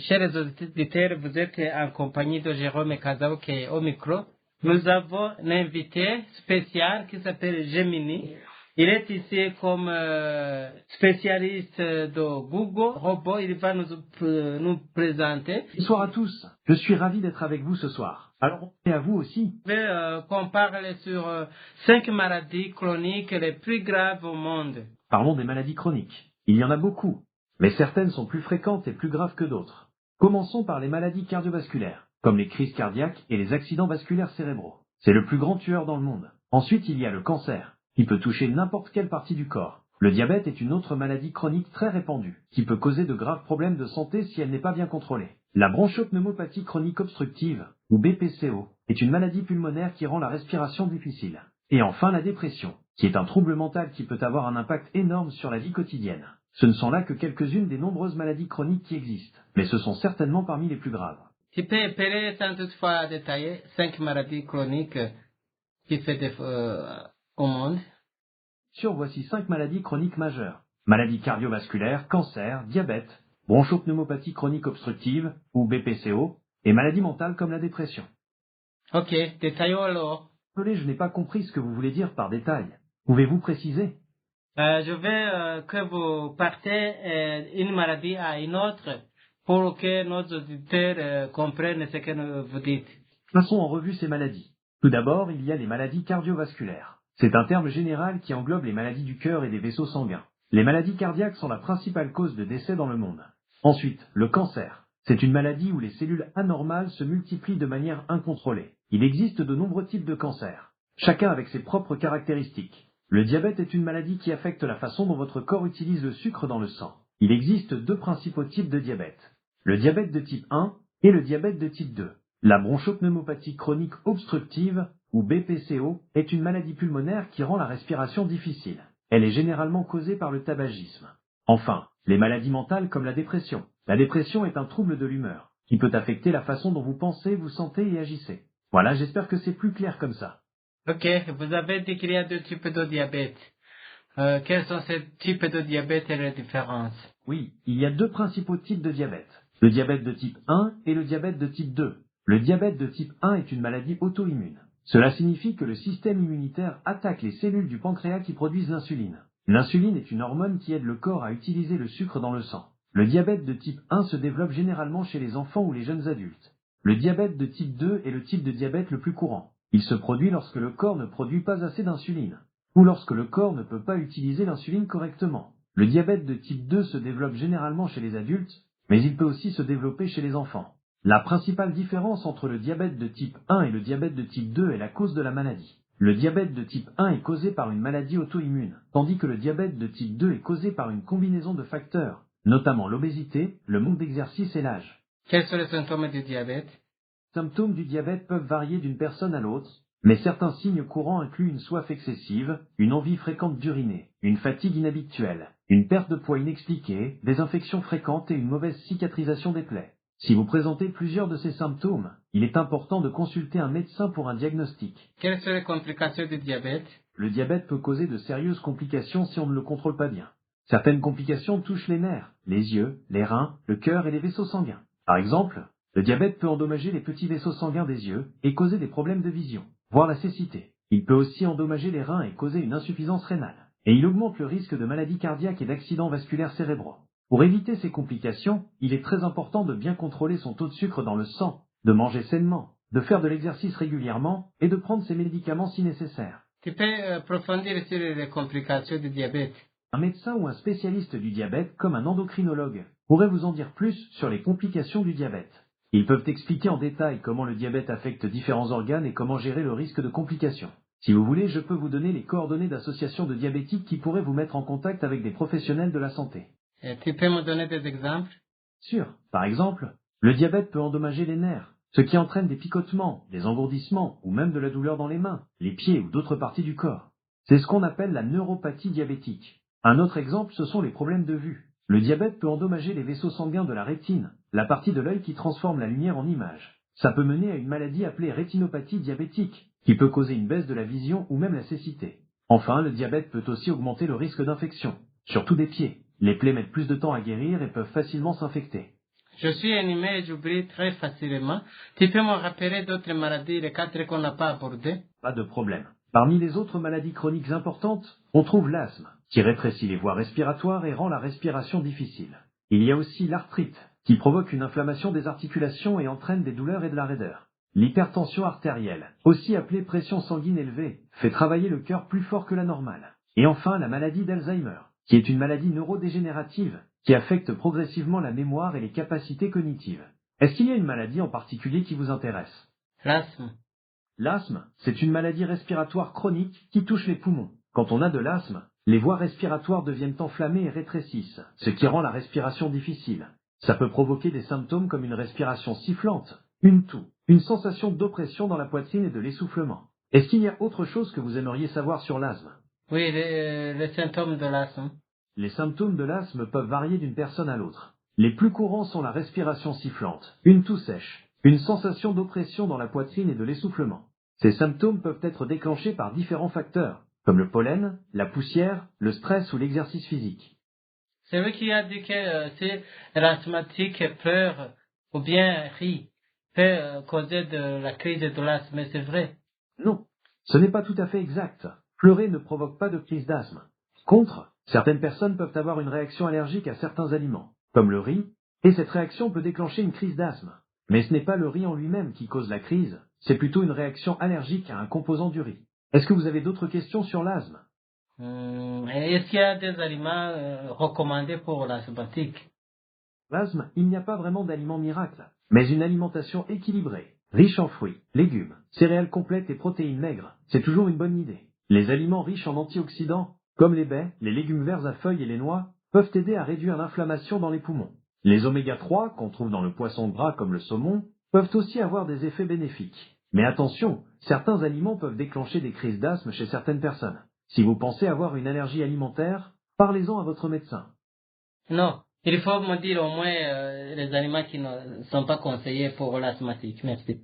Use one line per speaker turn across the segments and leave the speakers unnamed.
Chers auditeurs, vous êtes en compagnie de Jérôme Kazao qui est au micro. Nous avons un invité spécial qui s'appelle Gemini. Il est ici comme spécialiste de Google Robot. Il va nous présenter.
Bonsoir à tous. Je suis ravi d'être avec vous ce soir. Alors, et à vous aussi.
Je vais qu'on parle sur 5 maladies chroniques les plus graves au monde.
Parlons des maladies chroniques. Il y en a beaucoup, mais certaines sont plus fréquentes et plus graves que d'autres. Commençons par les maladies cardiovasculaires, comme les crises cardiaques et les accidents vasculaires cérébraux. C'est le plus grand tueur dans le monde. Ensuite, il y a le cancer, qui peut toucher n'importe quelle partie du corps. Le diabète est une autre maladie chronique très répandue, qui peut causer de graves problèmes de santé si elle n'est pas bien contrôlée. La bronchopneumopathie chronique obstructive, ou BPCO, est une maladie pulmonaire qui rend la respiration difficile. Et enfin la dépression, qui est un trouble mental qui peut avoir un impact énorme sur la vie quotidienne. Ce ne sont là que quelques-unes des nombreuses maladies chroniques qui existent, mais ce sont certainement parmi les plus graves.
Tu peux appeler sans toutefois détailler 5 maladies chroniques qui fait au monde.
Voici 5 maladies chroniques majeures. Maladies cardiovasculaires, cancer, diabète, bronchopneumopathie chronique obstructive, ou BPCO, et maladies mentales comme la dépression.
Ok, détaillons alors.
Désolé, je n'ai pas compris ce que vous voulez dire par détail. Pouvez-vous préciser?
Je veux que vous partez une maladie à une autre pour que nos auditeurs comprennent ce que vous dites.
Passons en revue ces maladies. Tout d'abord, il y a les maladies cardiovasculaires. C'est un terme général qui englobe les maladies du cœur et des vaisseaux sanguins. Les maladies cardiaques sont la principale cause de décès dans le monde. Ensuite, le cancer. C'est une maladie où les cellules anormales se multiplient de manière incontrôlée. Il existe de nombreux types de cancers, chacun avec ses propres caractéristiques. Le diabète est une maladie qui affecte la façon dont votre corps utilise le sucre dans le sang. Il existe 2 principaux types de diabète. Le diabète de type 1 et le diabète de type 2. La bronchopneumopathie chronique obstructive, ou BPCO, est une maladie pulmonaire qui rend la respiration difficile. Elle est généralement causée par le tabagisme. Enfin, les maladies mentales comme la dépression. La dépression est un trouble de l'humeur, qui peut affecter la façon dont vous pensez, vous sentez et agissez. Voilà, j'espère que c'est plus clair comme ça.
Ok, vous avez dit qu'il y a 2 types de diabète. Quels sont ces types de diabète et les différences?
Oui, il y a 2 principaux types de diabète. Le diabète de type 1 et le diabète de type 2. Le diabète de type 1 est une maladie auto-immune. Cela signifie que le système immunitaire attaque les cellules du pancréas qui produisent l'insuline. L'insuline est une hormone qui aide le corps à utiliser le sucre dans le sang. Le diabète de type 1 se développe généralement chez les enfants ou les jeunes adultes. Le diabète de type 2 est le type de diabète le plus courant. Il se produit lorsque le corps ne produit pas assez d'insuline, ou lorsque le corps ne peut pas utiliser l'insuline correctement. Le diabète de type 2 se développe généralement chez les adultes, mais il peut aussi se développer chez les enfants. La principale différence entre le diabète de type 1 et le diabète de type 2 est la cause de la maladie. Le diabète de type 1 est causé par une maladie auto-immune, tandis que le diabète de type 2 est causé par une combinaison de facteurs, notamment l'obésité, le manque d'exercice et l'âge.
Quels sont les symptômes du diabète?
Les symptômes du diabète peuvent varier d'une personne à l'autre, mais certains signes courants incluent une soif excessive, une envie fréquente d'uriner, une fatigue inhabituelle, une perte de poids inexpliquée, des infections fréquentes et une mauvaise cicatrisation des plaies. Si vous présentez plusieurs de ces symptômes, il est important de consulter un médecin pour un diagnostic.
Quelles sont les complications du diabète?
Le diabète peut causer de sérieuses complications si on ne le contrôle pas bien. Certaines complications touchent les nerfs, les yeux, les reins, le cœur et les vaisseaux sanguins. Par exemple, le diabète peut endommager les petits vaisseaux sanguins des yeux et causer des problèmes de vision, voire la cécité. Il peut aussi endommager les reins et causer une insuffisance rénale. Et il augmente le risque de maladies cardiaques et d'accidents vasculaires cérébraux. Pour éviter ces complications, il est très important de bien contrôler son taux de sucre dans le sang, de manger sainement, de faire de l'exercice régulièrement et de prendre ses médicaments si nécessaire.
Tu peux approfondir sur les complications du diabète?
Un médecin ou un spécialiste du diabète, comme un endocrinologue, pourrait vous en dire plus sur les complications du diabète. Ils peuvent expliquer en détail comment le diabète affecte différents organes et comment gérer le risque de complications. Si vous voulez, je peux vous donner les coordonnées d'associations de diabétiques qui pourraient vous mettre en contact avec des professionnels de la santé.
Tu peux me donner des exemples?
Sûr. Par exemple, le diabète peut endommager les nerfs, ce qui entraîne des picotements, des engourdissements ou même de la douleur dans les mains, les pieds ou d'autres parties du corps. C'est ce qu'on appelle la neuropathie diabétique. Un autre exemple, ce sont les problèmes de vue. Le diabète peut endommager les vaisseaux sanguins de la rétine, la partie de l'œil qui transforme la lumière en image. Ça peut mener à une maladie appelée rétinopathie diabétique, qui peut causer une baisse de la vision ou même la cécité. Enfin, le diabète peut aussi augmenter le risque d'infection, surtout des pieds. Les plaies mettent plus de temps à guérir et peuvent facilement s'infecter.
Je suis animé et j'oublie très facilement. Tu peux me rappeler d'autres maladies, les quatre qu'on n'a pas abordées?
Pas de problème. Parmi les autres maladies chroniques importantes, on trouve l'asthme, qui rétrécit les voies respiratoires et rend la respiration difficile. Il y a aussi l'arthrite, qui provoque une inflammation des articulations et entraîne des douleurs et de la raideur. L'hypertension artérielle, aussi appelée pression sanguine élevée, fait travailler le cœur plus fort que la normale. Et enfin, la maladie d'Alzheimer, qui est une maladie neurodégénérative, qui affecte progressivement la mémoire et les capacités cognitives. Est-ce qu'il y a une maladie en particulier qui vous intéresse?
L'asthme.
L'asthme, c'est une maladie respiratoire chronique qui touche les poumons. Quand on a de l'asthme, les voies respiratoires deviennent enflammées et rétrécissent, ce qui rend la respiration difficile. Ça peut provoquer des symptômes comme une respiration sifflante, une toux, une sensation d'oppression dans la poitrine et de l'essoufflement. Est-ce qu'il y a autre chose que vous aimeriez savoir sur l'asthme?
Oui, les symptômes de l'asthme.
Les symptômes de l'asthme peuvent varier d'une personne à l'autre. Les plus courants sont la respiration sifflante, une toux sèche, une sensation d'oppression dans la poitrine et de l'essoufflement. Ces symptômes peuvent être déclenchés par différents facteurs, comme le pollen, la poussière, le stress ou l'exercice physique.
C'est lui qui a dit que si l'asthmatique pleure ou bien rit, peut causer de la crise de l'asthme, mais c'est vrai.
Non, ce n'est pas tout à fait exact. Pleurer ne provoque pas de crise d'asthme. Contre, certaines personnes peuvent avoir une réaction allergique à certains aliments, comme le riz, et cette réaction peut déclencher une crise d'asthme. Mais ce n'est pas le riz en lui-même qui cause la crise, c'est plutôt une réaction allergique à un composant du riz. Est-ce que vous avez d'autres questions sur l'asthme?
Est-ce qu'il y a des aliments recommandés pour l'asthmatique?
L'asthme, il n'y a pas vraiment d'aliment miracle, mais une alimentation équilibrée, riche en fruits, légumes, céréales complètes et protéines maigres, c'est toujours une bonne idée. Les aliments riches en antioxydants, comme les baies, les légumes verts à feuilles et les noix, peuvent aider à réduire l'inflammation dans les poumons. Les oméga 3, qu'on trouve dans le poisson gras comme le saumon, peuvent aussi avoir des effets bénéfiques. Mais attention, certains aliments peuvent déclencher des crises d'asthme chez certaines personnes. Si vous pensez avoir une allergie alimentaire, parlez-en à votre médecin.
Non, il faut me dire au moins les aliments qui ne sont pas conseillés pour l'asthmatique. Merci.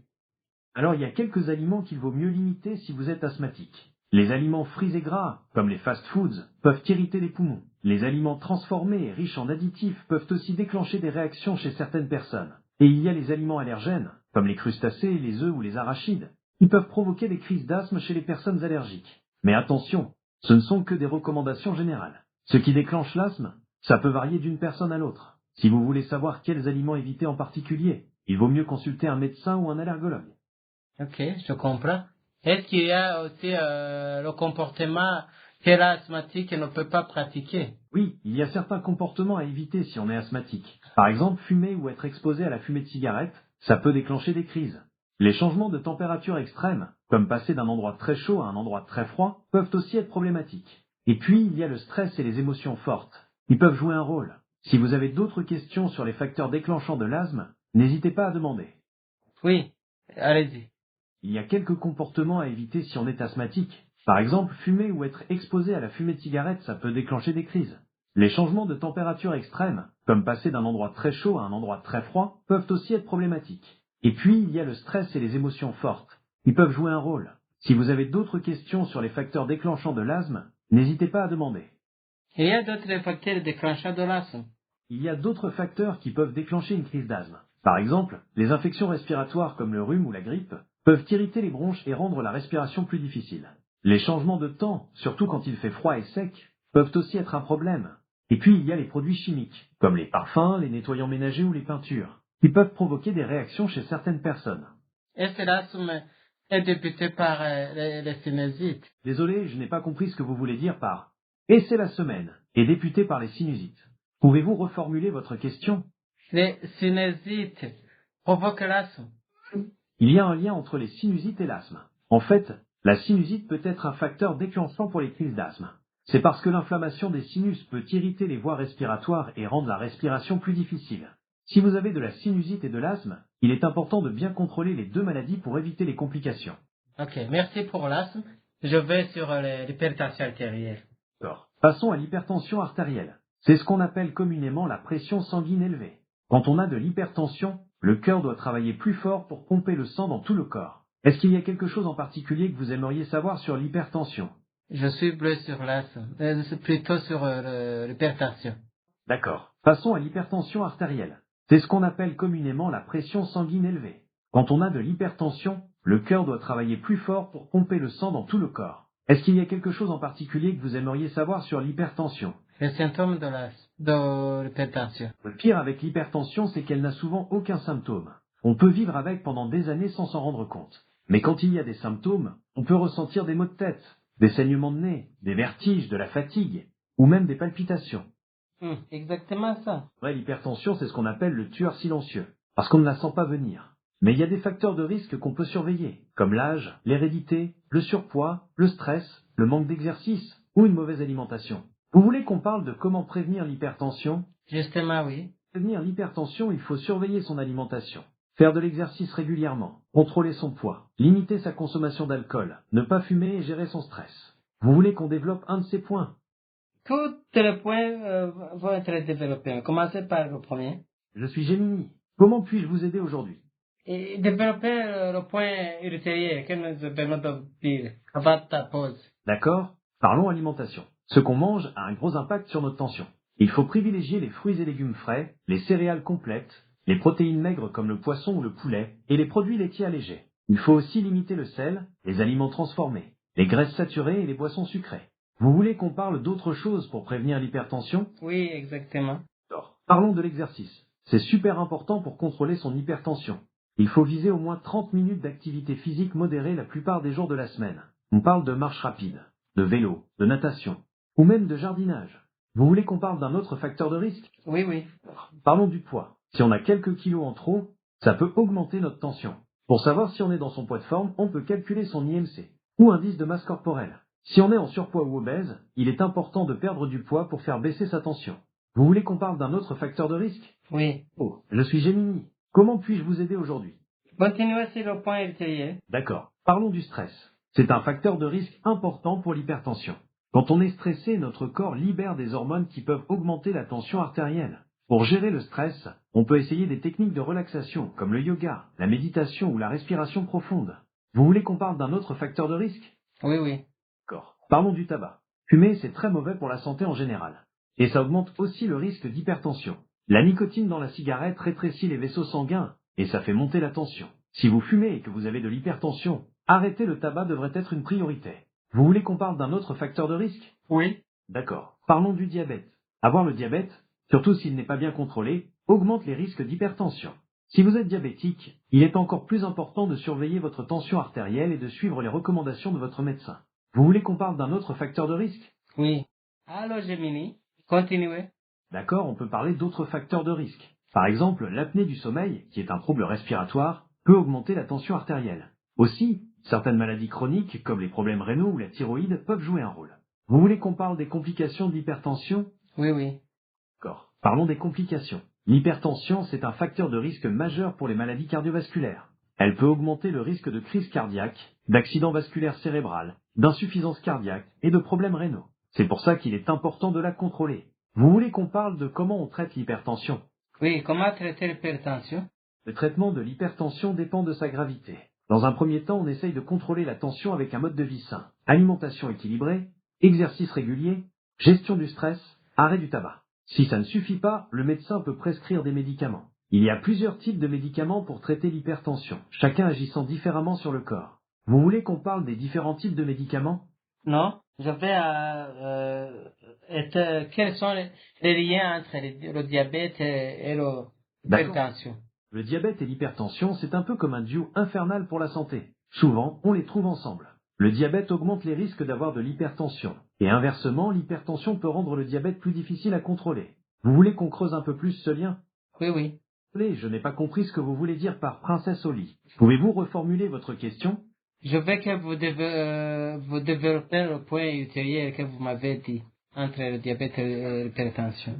Alors il y a quelques aliments qu'il vaut mieux limiter si vous êtes asthmatique. Les aliments frits et gras, comme les fast-foods, peuvent irriter les poumons. Les aliments transformés et riches en additifs peuvent aussi déclencher des réactions chez certaines personnes. Et il y a les aliments allergènes, comme les crustacés, les œufs ou les arachides. Ils peuvent provoquer des crises d'asthme chez les personnes allergiques. Mais attention, ce ne sont que des recommandations générales. Ce qui déclenche l'asthme, ça peut varier d'une personne à l'autre. Si vous voulez savoir quels aliments éviter en particulier, il vaut mieux consulter un médecin ou un allergologue.
Ok, je comprends. Est-ce qu'il y a aussi le comportement que l'asthmatique ne peut pas pratiquer?
Oui, il y a certains comportements à éviter si on est asthmatique. Par exemple, fumer ou être exposé à la fumée de cigarette, ça peut déclencher des crises. Les changements de température extrêmes, comme passer d'un endroit très chaud à un endroit très froid, peuvent aussi être problématiques. Et puis, il y a le stress et les émotions fortes. Ils peuvent jouer un rôle. Si vous avez d'autres questions sur les facteurs déclenchants de l'asthme, n'hésitez pas à demander.
Oui, allez-y.
Il y a quelques comportements à éviter si on est asthmatique. Par exemple, fumer ou être exposé à la fumée de cigarette, ça peut déclencher des crises. Les changements de température extrêmes, comme passer d'un endroit très chaud à un endroit très froid, peuvent aussi être problématiques. Et puis, il y a le stress et les émotions fortes. Ils peuvent jouer un rôle. Si vous avez d'autres questions sur les facteurs déclenchants de l'asthme, n'hésitez pas à demander.
Il y a d'autres facteurs déclencheurs de l'asthme?
Il y a d'autres facteurs qui peuvent déclencher une crise d'asthme. Par exemple, les infections respiratoires comme le rhume ou la grippe peuvent irriter les bronches et rendre la respiration plus difficile. Les changements de temps, surtout quand il fait froid et sec, peuvent aussi être un problème. Et puis il y a les produits chimiques, comme les parfums, les nettoyants ménagers ou les peintures, qui peuvent provoquer des réactions chez certaines personnes.
Est-ce que l'asthme est débuté par les sinusites?
Désolé, je n'ai pas compris ce que vous voulez dire par « et c'est la semaine » et débuté par les sinusites. Pouvez-vous reformuler votre question?
Les sinusites provoquent l'asthme?
Il y a un lien entre les sinusites et l'asthme. En fait, la sinusite peut être un facteur déclenchant pour les crises d'asthme. C'est parce que l'inflammation des sinus peut irriter les voies respiratoires et rendre la respiration plus difficile. Si vous avez de la sinusite et de l'asthme, il est important de bien contrôler les deux maladies pour éviter les complications.
Ok, merci pour l'asthme. Je vais sur l'hypertension artérielle.
D'accord. Passons à l'hypertension artérielle. C'est ce qu'on appelle communément la pression sanguine élevée. Quand on a de l'hypertension, le cœur doit travailler plus fort pour pomper le sang dans tout le corps. Est-ce qu'il y a quelque chose en particulier que vous aimeriez savoir sur l'hypertension?
Je suis bleu sur l'asthme, c'est plutôt sur l'hypertension.
D'accord. Passons à l'hypertension artérielle. C'est ce qu'on appelle communément la pression sanguine élevée. Quand on a de l'hypertension, le cœur doit travailler plus fort pour pomper le sang dans tout le corps. Est-ce qu'il y a quelque chose en particulier que vous aimeriez savoir sur l'hypertension?
Les symptômes de l'hypertension.
Le pire avec l'hypertension, c'est qu'elle n'a souvent aucun symptôme. On peut vivre avec pendant des années sans s'en rendre compte. Mais quand il y a des symptômes, on peut ressentir des maux de tête, des saignements de nez, des vertiges, de la fatigue, ou même des palpitations.
Exactement ça.
Ouais, l'hypertension, c'est ce qu'on appelle le tueur silencieux, parce qu'on ne la sent pas venir. Mais il y a des facteurs de risque qu'on peut surveiller, comme l'âge, l'hérédité, le surpoids, le stress, le manque d'exercice ou une mauvaise alimentation. Vous voulez qu'on parle de comment prévenir l'hypertension?
Justement, oui.
Pour prévenir l'hypertension, il faut surveiller son alimentation, faire de l'exercice régulièrement, contrôler son poids, limiter sa consommation d'alcool, ne pas fumer et gérer son stress. Vous voulez qu'on développe un de ces points?
Tous les points vont être développés. Commencez par le premier.
Je suis Gemini. Comment puis-je vous aider aujourd'hui?
Et développer le point ultérieur que nous venons de dire avant ta pause.
D'accord? Parlons alimentation. Ce qu'on mange a un gros impact sur notre tension. Il faut privilégier les fruits et légumes frais, les céréales complètes, les protéines maigres comme le poisson ou le poulet, et les produits laitiers allégés. Il faut aussi limiter le sel, les aliments transformés, les graisses saturées et les boissons sucrées. Vous voulez qu'on parle d'autre chose pour prévenir l'hypertension?
Oui, exactement.
Alors, parlons de l'exercice. C'est super important pour contrôler son hypertension. Il faut viser au moins 30 minutes d'activité physique modérée la plupart des jours de la semaine. On parle de marche rapide, de vélo, de natation, ou même de jardinage. Vous voulez qu'on parle d'un autre facteur de risque?
Oui, oui.
Parlons du poids. Si on a quelques kilos en trop, ça peut augmenter notre tension. Pour savoir si on est dans son poids de forme, on peut calculer son IMC, ou indice de masse corporelle. Si on est en surpoids ou obèse, il est important de perdre du poids pour faire baisser sa tension. Vous voulez qu'on parle d'un autre facteur de risque?
Oui.
Oh, je suis Gemini. Comment puis-je vous aider aujourd'hui?
Continuez sur le point ultérieur.
D'accord. Parlons du stress. C'est un facteur de risque important pour l'hypertension. Quand on est stressé, notre corps libère des hormones qui peuvent augmenter la tension artérielle. Pour gérer le stress, on peut essayer des techniques de relaxation, comme le yoga, la méditation ou la respiration profonde. Vous voulez qu'on parle d'un autre facteur de risque?
Oui, oui.
D'accord. Parlons du tabac. Fumer, c'est très mauvais pour la santé en général. Et ça augmente aussi le risque d'hypertension. La nicotine dans la cigarette rétrécit les vaisseaux sanguins et ça fait monter la tension. Si vous fumez et que vous avez de l'hypertension, arrêter le tabac devrait être une priorité. Vous voulez qu'on parle d'un autre facteur de risque?
Oui.
D'accord. Parlons du diabète. Avoir le diabète, surtout s'il n'est pas bien contrôlé, augmente les risques d'hypertension. Si vous êtes diabétique, il est encore plus important de surveiller votre tension artérielle et de suivre les recommandations de votre médecin. Vous voulez qu'on parle d'un autre facteur de risque?
Oui. Alors, Gemini, continuez.
D'accord, on peut parler d'autres facteurs de risque. Par exemple, l'apnée du sommeil, qui est un trouble respiratoire, peut augmenter la tension artérielle. Aussi, certaines maladies chroniques, comme les problèmes rénaux ou la thyroïde, peuvent jouer un rôle. Vous voulez qu'on parle des complications de l'hypertension?
Oui, oui.
D'accord. Parlons des complications. L'hypertension, c'est un facteur de risque majeur pour les maladies cardiovasculaires. Elle peut augmenter le risque de crise cardiaque, d'accident vasculaire cérébral, d'insuffisance cardiaque et de problèmes rénaux. C'est pour ça qu'il est important de la contrôler. Vous voulez qu'on parle de comment on traite l'hypertension?
Oui, comment traiter l'hypertension?
Le traitement de l'hypertension dépend de sa gravité. Dans un premier temps, on essaye de contrôler la tension avec un mode de vie sain, alimentation équilibrée, exercice régulier, gestion du stress, arrêt du tabac. Si ça ne suffit pas, le médecin peut prescrire des médicaments. Il y a plusieurs types de médicaments pour traiter l'hypertension, chacun agissant différemment sur le corps. Vous voulez qu'on parle des différents types de médicaments?
Non, je vais quels sont les liens entre le diabète et l'hypertension?
Le diabète et l'hypertension, c'est un peu comme un duo infernal pour la santé. Souvent, on les trouve ensemble. Le diabète augmente les risques d'avoir de l'hypertension. Et inversement, l'hypertension peut rendre le diabète plus difficile à contrôler. Vous voulez qu'on creuse un peu plus ce lien?
Oui, oui.
Désolé, je n'ai pas compris ce que vous voulez dire par princesse au lit. Pouvez-vous reformuler votre question?
Je veux que vous développez le point ultérieur que vous m'avez dit entre le diabète et l'hypertension.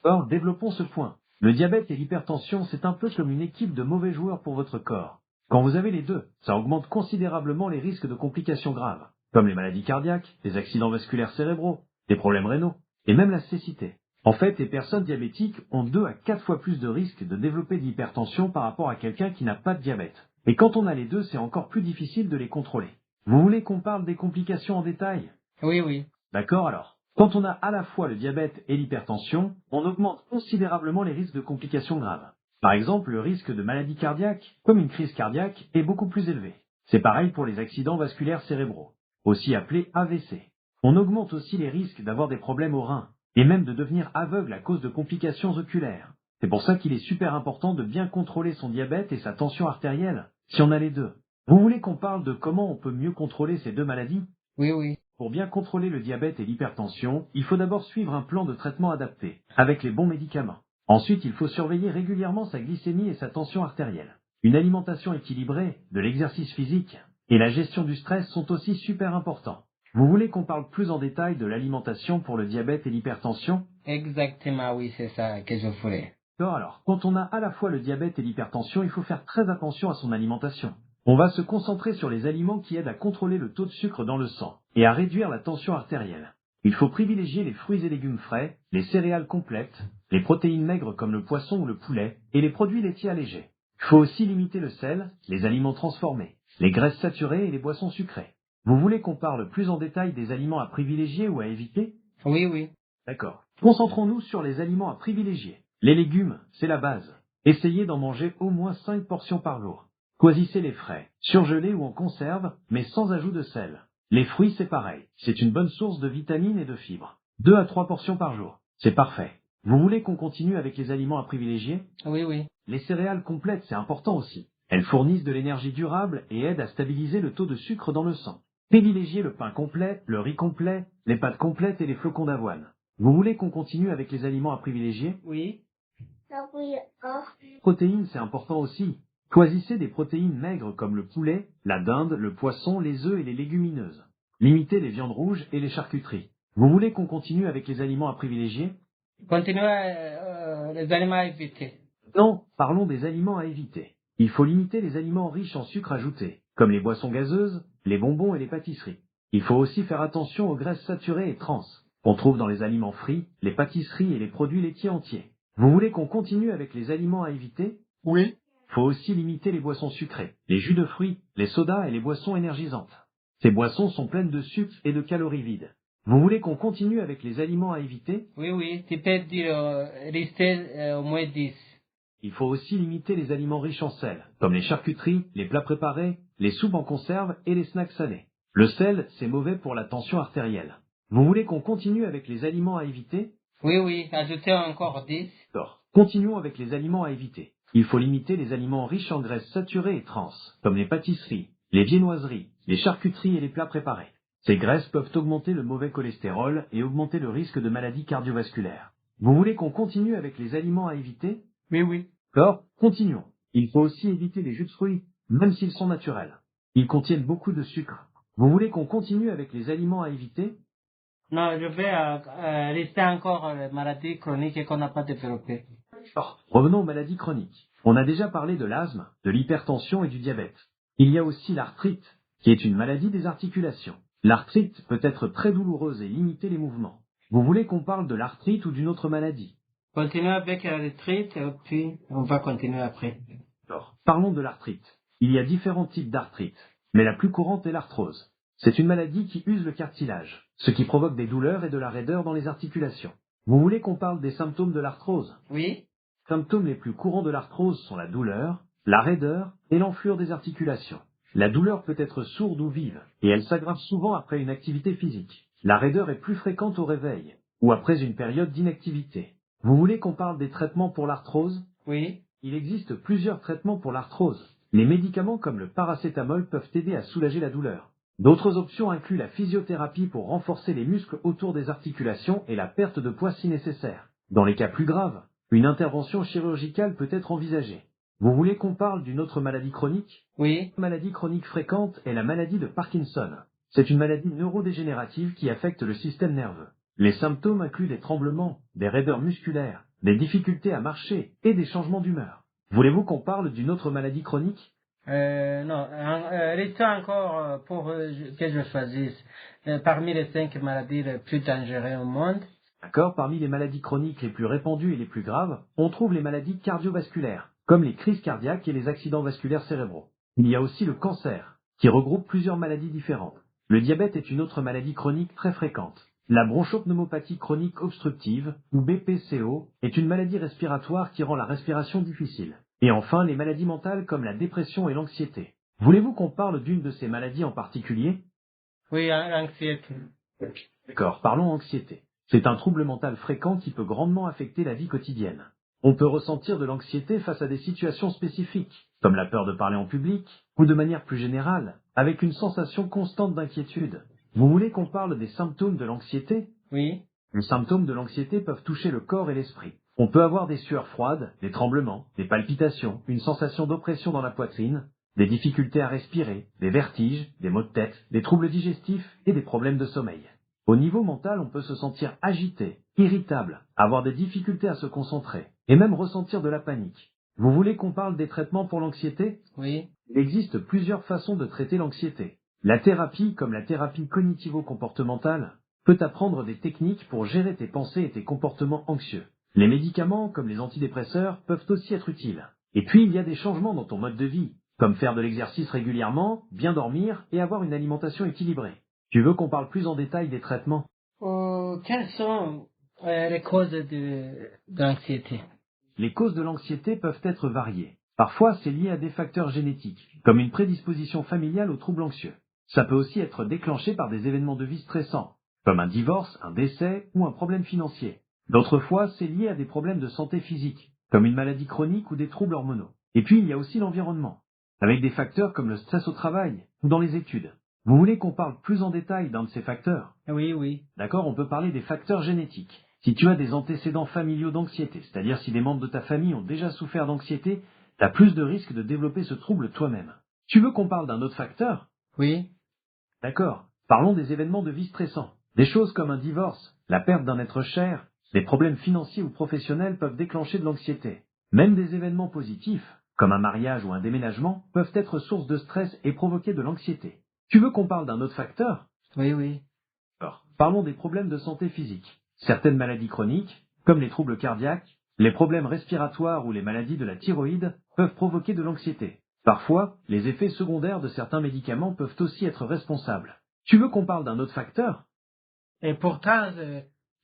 Or, développons ce point. Le diabète et l'hypertension, c'est un peu comme une équipe de mauvais joueurs pour votre corps. Quand vous avez les deux, ça augmente considérablement les risques de complications graves, comme les maladies cardiaques, les accidents vasculaires cérébraux, les problèmes rénaux, et même la cécité. En fait, les personnes diabétiques ont 2 à 4 fois plus de risques de développer de l'hypertension par rapport à quelqu'un qui n'a pas de diabète. Et quand on a les deux, c'est encore plus difficile de les contrôler. Vous voulez qu'on parle des complications en détail?
Oui, oui.
D'accord alors. Quand on a à la fois le diabète et l'hypertension, on augmente considérablement les risques de complications graves. Par exemple, le risque de maladie cardiaque, comme une crise cardiaque, est beaucoup plus élevé. C'est pareil pour les accidents vasculaires cérébraux, aussi appelés AVC. On augmente aussi les risques d'avoir des problèmes aux reins, et même de devenir aveugle à cause de complications oculaires. C'est pour ça qu'il est super important de bien contrôler son diabète et sa tension artérielle, si on a les deux. Vous voulez qu'on parle de comment on peut mieux contrôler ces deux maladies?
Oui, oui.
Pour bien contrôler le diabète et l'hypertension, il faut d'abord suivre un plan de traitement adapté, avec les bons médicaments. Ensuite, il faut surveiller régulièrement sa glycémie et sa tension artérielle. Une alimentation équilibrée, de l'exercice physique et la gestion du stress sont aussi super importants. Vous voulez qu'on parle plus en détail de l'alimentation pour le diabète et l'hypertension?
Exactement, oui, c'est ça que je ferai.
Alors, quand on a à la fois le diabète et l'hypertension, il faut faire très attention à son alimentation. On va se concentrer sur les aliments qui aident à contrôler le taux de sucre dans le sang et à réduire la tension artérielle. Il faut privilégier les fruits et légumes frais, les céréales complètes, les protéines maigres comme le poisson ou le poulet et les produits laitiers allégés. Il faut aussi limiter le sel, les aliments transformés, les graisses saturées et les boissons sucrées. Vous voulez qu'on parle plus en détail des aliments à privilégier ou à éviter?
Oui, oui.
D'accord. Concentrons-nous sur les aliments à privilégier. Les légumes, c'est la base. Essayez d'en manger au moins 5 portions par jour. Choisissez les frais, surgelés ou en conserve, mais sans ajout de sel. Les fruits, c'est pareil. C'est une bonne source de vitamines et de fibres. 2 à 3 portions par jour. C'est parfait. Vous voulez qu'on continue avec les aliments à privilégier?
Oui, oui.
Les céréales complètes, c'est important aussi. Elles fournissent de l'énergie durable et aident à stabiliser le taux de sucre dans le sang. Privilégiez le pain complet, le riz complet, les pâtes complètes et les flocons d'avoine. Vous voulez qu'on continue avec les aliments à privilégier?
Oui.
Protéines, c'est important aussi. Choisissez des protéines maigres comme le poulet, la dinde, le poisson, les œufs et les légumineuses. Limitez les viandes rouges et les charcuteries. Vous voulez qu'on continue avec les aliments à privilégier?
Continuez les aliments à éviter.
Non, parlons des aliments à éviter. Il faut limiter les aliments riches en sucre ajouté, comme les boissons gazeuses, les bonbons et les pâtisseries. Il faut aussi faire attention aux graisses saturées et trans, qu'on trouve dans les aliments frits, les pâtisseries et les produits laitiers entiers. Vous voulez qu'on continue avec les aliments à éviter?
Oui.
Faut aussi limiter les boissons sucrées, les jus de fruits, les sodas et les boissons énergisantes. Ces boissons sont pleines de sucre et de calories vides. Vous voulez qu'on continue avec les aliments à éviter?
Oui, oui. Tu peux dire rester au moins 10.
Il faut aussi limiter les aliments riches en sel, comme les charcuteries, les plats préparés, les soupes en conserve et les snacks salés. Le sel, c'est mauvais pour la tension artérielle. Vous voulez qu'on continue avec les aliments à éviter?
Oui, oui. Ajoutez encore 10.
D'accord. Continuons avec les aliments à éviter. Il faut limiter les aliments riches en graisses saturées et trans, comme les pâtisseries, les viennoiseries, les charcuteries et les plats préparés. Ces graisses peuvent augmenter le mauvais cholestérol et augmenter le risque de maladies cardiovasculaires. Vous voulez qu'on continue avec les aliments à éviter?
Oui, oui.
D'accord, continuons. Il faut aussi éviter les jus de fruits, même s'ils sont naturels. Ils contiennent beaucoup de sucre. Vous voulez qu'on continue avec les aliments à éviter?
Non, je vais rester encore les maladies chroniques qu'on n'a pas développées.
Revenons aux maladies chroniques. On a déjà parlé de l'asthme, de l'hypertension et du diabète. Il y a aussi l'arthrite, qui est une maladie des articulations. L'arthrite peut être très douloureuse et limiter les mouvements. Vous voulez qu'on parle de l'arthrite ou d'une autre maladie?
Continuez avec la retraite et puis on va continuer après.
Parlons de l'arthrite. Il y a différents types d'arthrite, mais la plus courante est l'arthrose. C'est une maladie qui use le cartilage, ce qui provoque des douleurs et de la raideur dans les articulations. Vous voulez qu'on parle des symptômes de l'arthrose?
Oui.
Les symptômes les plus courants de l'arthrose sont la douleur, la raideur et l'enflure des articulations. La douleur peut être sourde ou vive, et elle s'aggrave souvent après une activité physique. La raideur est plus fréquente au réveil, ou après une période d'inactivité. Vous voulez qu'on parle des traitements pour l'arthrose?
Oui.
Il existe plusieurs traitements pour l'arthrose. Les médicaments comme le paracétamol peuvent aider à soulager la douleur. D'autres options incluent la physiothérapie pour renforcer les muscles autour des articulations et la perte de poids si nécessaire. Dans les cas plus graves, une intervention chirurgicale peut être envisagée. Vous voulez qu'on parle d'une autre maladie chronique?
Oui.
Une maladie chronique fréquente est la maladie de Parkinson. C'est une maladie neurodégénérative qui affecte le système nerveux. Les symptômes incluent des tremblements, des raideurs musculaires, des difficultés à marcher et des changements d'humeur. Voulez-vous qu'on parle d'une autre maladie chronique?
Non, restez encore pour que je choisisse parmi les 5 maladies les plus dangereuses au monde.
D'accord, parmi les maladies chroniques les plus répandues et les plus graves, on trouve les maladies cardiovasculaires, comme les crises cardiaques et les accidents vasculaires cérébraux. Il y a aussi le cancer, qui regroupe plusieurs maladies différentes. Le diabète est une autre maladie chronique très fréquente. La bronchopneumopathie chronique obstructive, ou BPCO, est une maladie respiratoire qui rend la respiration difficile. Et enfin, les maladies mentales comme la dépression et l'anxiété. Voulez-vous qu'on parle d'une de ces maladies en particulier?
Oui, anxiété.
D'accord, parlons anxiété. C'est un trouble mental fréquent qui peut grandement affecter la vie quotidienne. On peut ressentir de l'anxiété face à des situations spécifiques, comme la peur de parler en public, ou de manière plus générale, avec une sensation constante d'inquiétude. Vous voulez qu'on parle des symptômes de l'anxiété?
Oui.
Les symptômes de l'anxiété peuvent toucher le corps et l'esprit. On peut avoir des sueurs froides, des tremblements, des palpitations, une sensation d'oppression dans la poitrine, des difficultés à respirer, des vertiges, des maux de tête, des troubles digestifs et des problèmes de sommeil. Au niveau mental, on peut se sentir agité, irritable, avoir des difficultés à se concentrer, et même ressentir de la panique. Vous voulez qu'on parle des traitements pour l'anxiété?
Oui.
Il existe plusieurs façons de traiter l'anxiété. La thérapie, comme la thérapie cognitivo-comportementale, peut apprendre des techniques pour gérer tes pensées et tes comportements anxieux. Les médicaments, comme les antidépresseurs, peuvent aussi être utiles. Et puis, il y a des changements dans ton mode de vie, comme faire de l'exercice régulièrement, bien dormir et avoir une alimentation équilibrée. Tu veux qu'on parle plus en détail des traitements?
Quelles sont les causes d'anxiété?
Les causes de l'anxiété peuvent être variées. Parfois, c'est lié à des facteurs génétiques, comme une prédisposition familiale aux troubles anxieux. Ça peut aussi être déclenché par des événements de vie stressants, comme un divorce, un décès ou un problème financier. D'autres fois, c'est lié à des problèmes de santé physique, comme une maladie chronique ou des troubles hormonaux. Et puis, il y a aussi l'environnement, avec des facteurs comme le stress au travail ou dans les études. Vous voulez qu'on parle plus en détail d'un de ces facteurs?
Oui, oui.
D'accord, on peut parler des facteurs génétiques. Si tu as des antécédents familiaux d'anxiété, c'est-à-dire si des membres de ta famille ont déjà souffert d'anxiété, tu as plus de risques de développer ce trouble toi-même. Tu veux qu'on parle d'un autre facteur?
Oui.
D'accord. Parlons des événements de vie stressants. Des choses comme un divorce, la perte d'un être cher, des problèmes financiers ou professionnels peuvent déclencher de l'anxiété. Même des événements positifs, comme un mariage ou un déménagement, peuvent être source de stress et provoquer de l'anxiété. Tu veux qu'on parle d'un autre facteur?
Oui, oui.
Alors, parlons des problèmes de santé physique. Certaines maladies chroniques, comme les troubles cardiaques, les problèmes respiratoires ou les maladies de la thyroïde, peuvent provoquer de l'anxiété. Parfois, les effets secondaires de certains médicaments peuvent aussi être responsables. Tu veux qu'on parle d'un autre facteur?
Et pourtant,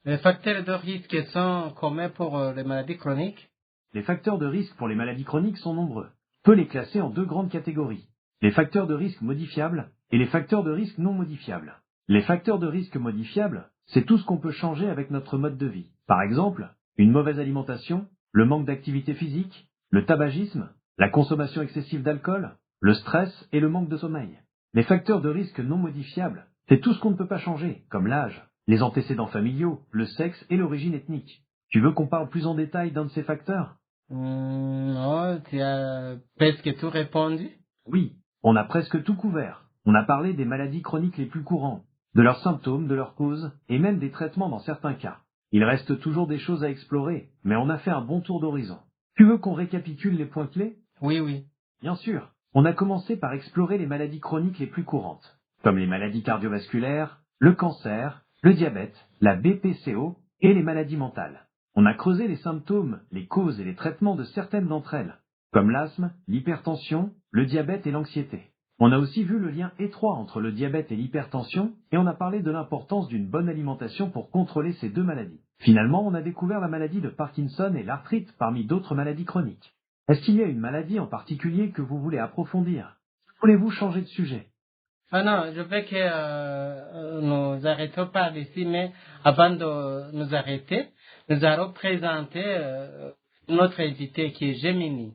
les facteurs de risque sont communs pour les maladies chroniques?
Les facteurs de risque pour les maladies chroniques sont nombreux. On peut les classer en deux grandes catégories. Les facteurs de risque modifiables et les facteurs de risque non modifiables. Les facteurs de risque modifiables, c'est tout ce qu'on peut changer avec notre mode de vie. Par exemple, une mauvaise alimentation, le manque d'activité physique, le tabagisme, la consommation excessive d'alcool, le stress et le manque de sommeil. Les facteurs de risque non modifiables, c'est tout ce qu'on ne peut pas changer, comme l'âge, les antécédents familiaux, le sexe et l'origine ethnique. Tu veux qu'on parle plus en détail d'un de ces facteurs?
Non, tu as presque tout répondu.
Oui, on a presque tout couvert. On a parlé des maladies chroniques les plus courantes, de leurs symptômes, de leurs causes, et même des traitements dans certains cas. Il reste toujours des choses à explorer, mais on a fait un bon tour d'horizon. Tu veux qu'on récapitule les points clés?
Oui, oui.
Bien sûr. On a commencé par explorer les maladies chroniques les plus courantes, comme les maladies cardiovasculaires, le cancer, le diabète, la BPCO et les maladies mentales. On a creusé les symptômes, les causes et les traitements de certaines d'entre elles, comme l'asthme, l'hypertension, le diabète et l'anxiété. On a aussi vu le lien étroit entre le diabète et l'hypertension et on a parlé de l'importance d'une bonne alimentation pour contrôler ces deux maladies. Finalement, on a découvert la maladie de Parkinson et l'arthrite parmi d'autres maladies chroniques. Est-ce qu'il y a une maladie en particulier que vous voulez approfondir? Voulez-vous changer de sujet?
Ah non, je veux que nous arrêtons par ici, mais avant de nous arrêter, nous allons présenter notre invité qui est Gemini.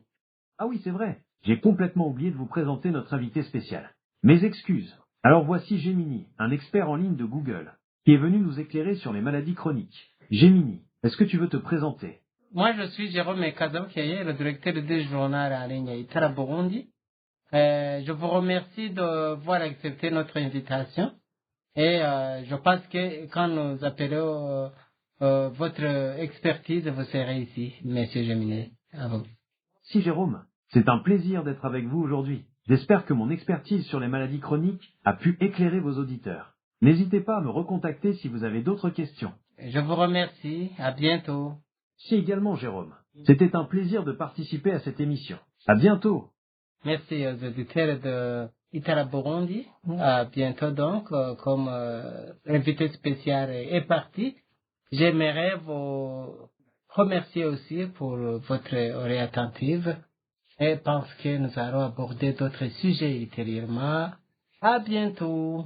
Ah oui, c'est vrai. J'ai complètement oublié de vous présenter notre invité spécial. Mes excuses. Alors voici Gemini, un expert en ligne de Google, qui est venu nous éclairer sur les maladies chroniques. Gemini, est-ce que tu veux te présenter?
Moi, je suis Jérôme Kazaokiaye, le directeur du journal en ligne Itara Burundi. Je vous remercie d'avoir accepté notre invitation et je pense que quand nous appelons votre expertise, vous serez ici, Monsieur Gemini. À vous.
Si Jérôme, c'est un plaisir d'être avec vous aujourd'hui. J'espère que mon expertise sur les maladies chroniques a pu éclairer vos auditeurs. N'hésitez pas à me recontacter si vous avez d'autres questions.
Je vous remercie. À bientôt.
Si également Jérôme. C'était un plaisir de participer à cette émission. À bientôt.
Merci aux auditeurs Itara Burundi. À bientôt donc, comme invité spécial est parti. J'aimerais vous remercier aussi pour votre oreille attentive et pense que nous allons aborder d'autres sujets ultérieurement. À bientôt.